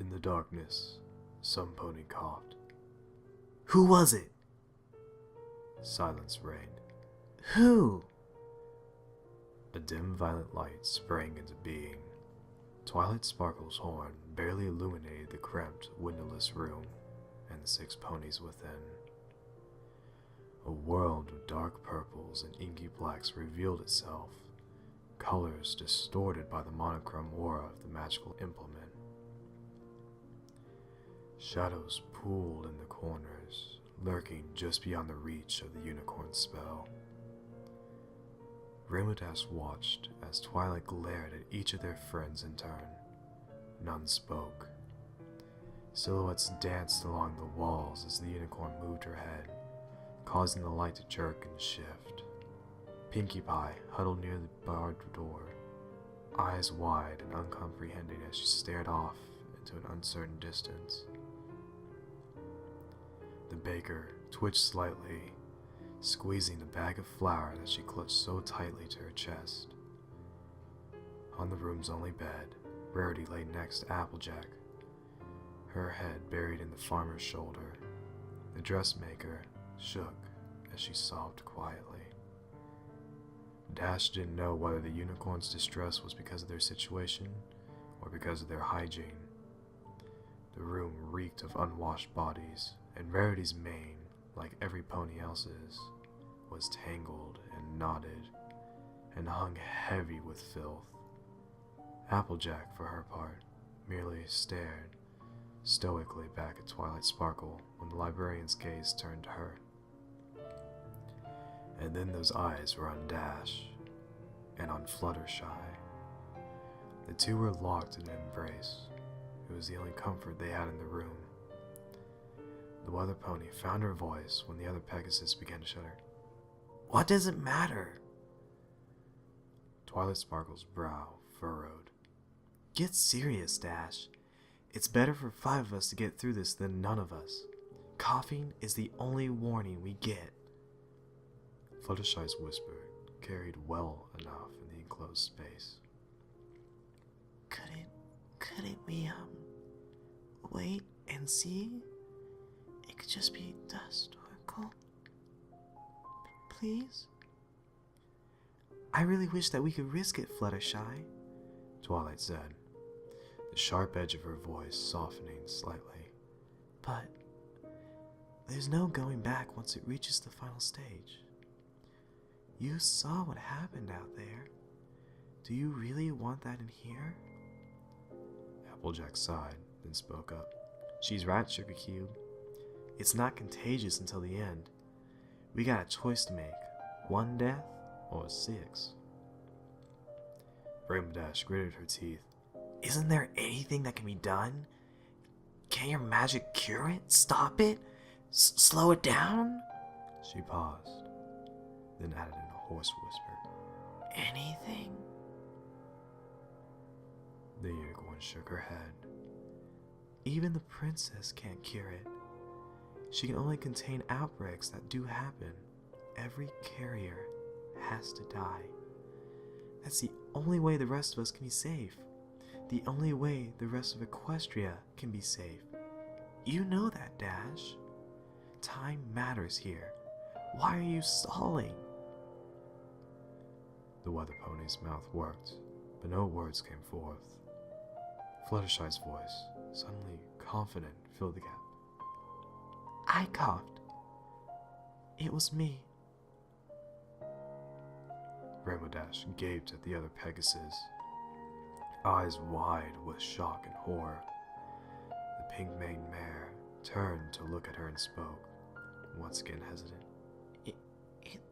In the darkness, some pony coughed. Who was it? Silence reigned. Who? A dim violet light sprang into being. Twilight Sparkle's horn barely illuminated the cramped, windowless room and the 6 ponies within. A world of dark purples and inky blacks revealed itself, colors distorted by the monochrome aura of the magical implement. Shadows pooled in the corners, lurking just beyond the reach of the unicorn spell. Rainbow watched as Twilight glared at each of their friends in turn. None spoke. Silhouettes danced along the walls as the unicorn moved her head, causing the light to jerk and shift. Pinkie Pie huddled near the barred door, eyes wide and uncomprehending as she stared off into an uncertain distance. The baker twitched slightly, squeezing the bag of flour that she clutched so tightly to her chest. On the room's only bed, Rarity lay next to Applejack, her head buried in the farmer's shoulder. The dressmaker shook as she sobbed quietly. Dash didn't know whether the unicorn's distress was because of their situation or because of their hygiene. The room reeked of unwashed bodies, and Rarity's mane, like every pony else's, was tangled and knotted and hung heavy with filth. Applejack, for her part, merely stared stoically back at Twilight Sparkle when the librarian's gaze turned to her. And then those eyes were on Dash and on Fluttershy. The two were locked in an embrace. It was the only comfort they had in the room. The weather pony found her voice when the other Pegasus began to shudder. What does it matter? Twilight Sparkle's brow furrowed. Get serious, Dash. It's better for 5 of us to get through this than none of us. Coughing is the only warning we get. Fluttershy's whisper carried well enough in the enclosed space. Couldn't we, wait and see? It could just be dust or cold. Please? I really wish that we could risk it, Fluttershy, Twilight said, the sharp edge of her voice softening slightly. But there's no going back once it reaches the final stage. You saw what happened out there. Do you really want that in here? Applejack sighed, then spoke up. She's right, Sugar Cube. It's not contagious until the end. We got a choice to make. 1 death or 6. Rainbow Dash gritted her teeth. Isn't there anything that can be done? Can your magic cure it? Stop it? Slow it down? She paused, then added in a hoarse whisper. Anything? The unicorn shook her head. Even the princess can't cure it. She can only contain outbreaks that do happen. Every carrier has to die. That's the only way the rest of us can be safe. The only way the rest of Equestria can be safe. You know that, Dash. Time matters here. Why are you stalling? The weather pony's mouth worked, but no words came forth. Fluttershy's voice, suddenly confident, filled the gap. I coughed. It was me. Rainbow Dash gaped at the other Pegasus, eyes wide with shock and horror. The pink-maned mare turned to look at her and spoke, once again hesitant.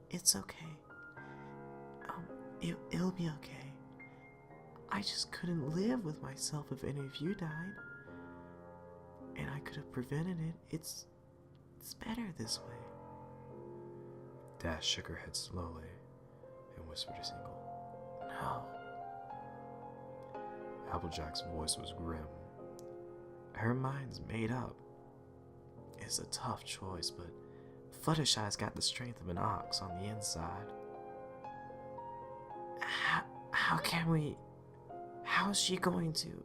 It's okay. It'll be okay. I just couldn't live with myself if any of you died. And I could have prevented it. It's better this way. Dash shook her head slowly and whispered a single, No. Applejack's voice was grim. Her mind's made up. It's a tough choice, but Fluttershy's got the strength of an ox on the inside. How can we... How is she going to...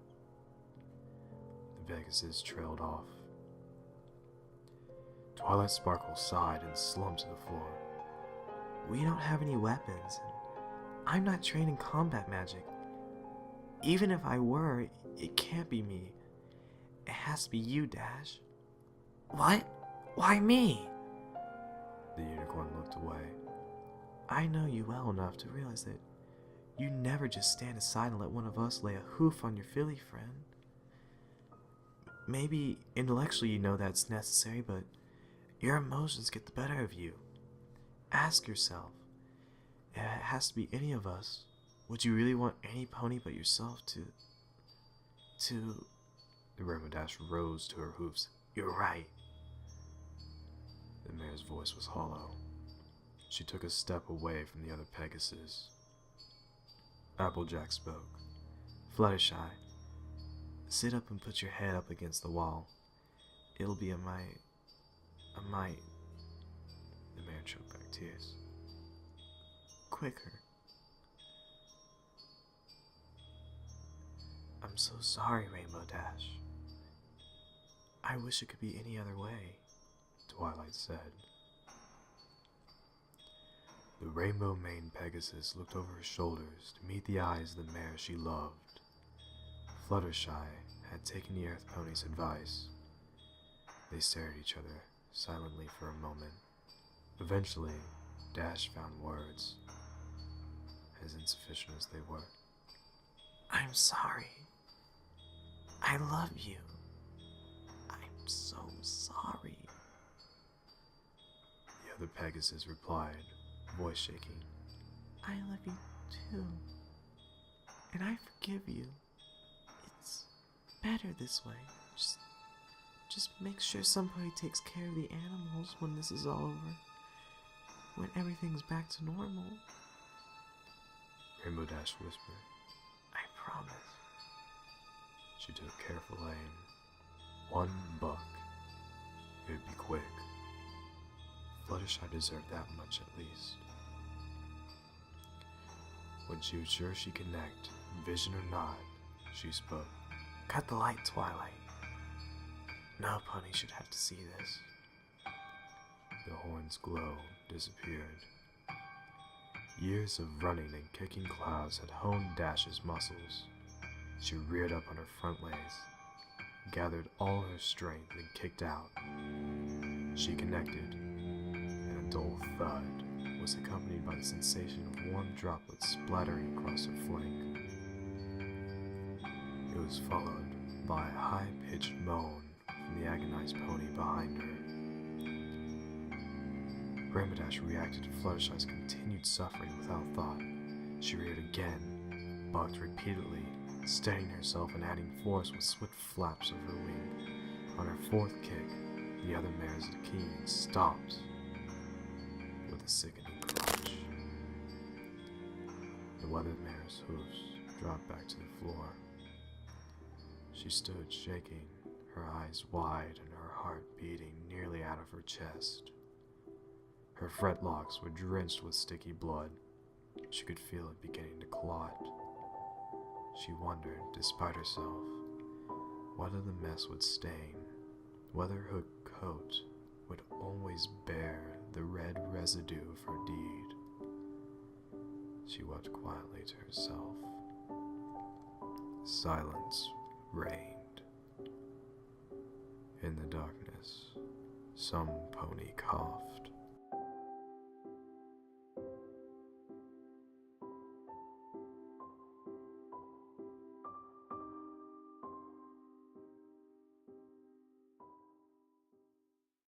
The Pegasus trailed off. Twilight Sparkle sighed and slumped to the floor. We don't have any weapons, and I'm not trained in combat magic. Even if I were, it can't be me. It has to be you, Dash. What? Why me? The unicorn looked away. I know you well enough to realize that you never just stand aside and let one of us lay a hoof on your filly friend. Maybe intellectually you know that's necessary, but your emotions get the better of you. Ask yourself, if it has to be any of us, would you really want any pony but yourself to... The Rainbow Dash rose to her hoofs. You're right. The mare's voice was hollow. She took a step away from the other Pegasus. Applejack spoke. Fluttershy, sit up and put your head up against the wall. It'll be a mite. The mare choked back tears. Quicker. I'm so sorry, Rainbow Dash. I wish it could be any other way, Twilight said. The rainbow-maned Pegasus looked over her shoulders to meet the eyes of the mare she loved. Fluttershy had taken the Earth Pony's advice. They stared at each other silently for a moment. Eventually, Dash found words, as insufficient as they were. I'm sorry. I love you. I'm so sorry. The other Pegasus replied, voice shaking. I love you too. And I forgive you. It's better this way. Just make sure somebody takes care of the animals when this is all over. When everything's back to normal. Rainbow Dash whispered. I promise. She took careful aim. 1 buck. It would be quick. Fluttershy deserved that much at least. When she was sure she could connect, vision or not, she spoke. Cut the light, Twilight. No pony should have to see this. The horn's glow disappeared. Years of running and kicking clouds had honed Dash's muscles. She reared up on her front legs, gathered all her strength and kicked out. She connected, and a dull thud was accompanied by the sensation of warm droplets splattering across her flank. It was followed by a high-pitched moan from the agonized pony behind her. Rainbow Dash reacted to Fluttershy's continued suffering without thought. She reared again, bucked repeatedly, steadying herself and adding force with swift flaps of her wing. On her 4th kick, the other mare's keen stopped with a sickening crunch. The weathered mare's hoofs dropped back to the floor. She stood shaking, her eyes wide and her heart beating nearly out of her chest. Her fretlocks were drenched with sticky blood. She could feel it beginning to clot. She wondered, despite herself, whether the mess would stain, whether her coat would always bear the red residue of her deed. She wept quietly to herself. Silence reigned. In the darkness, some pony coughed.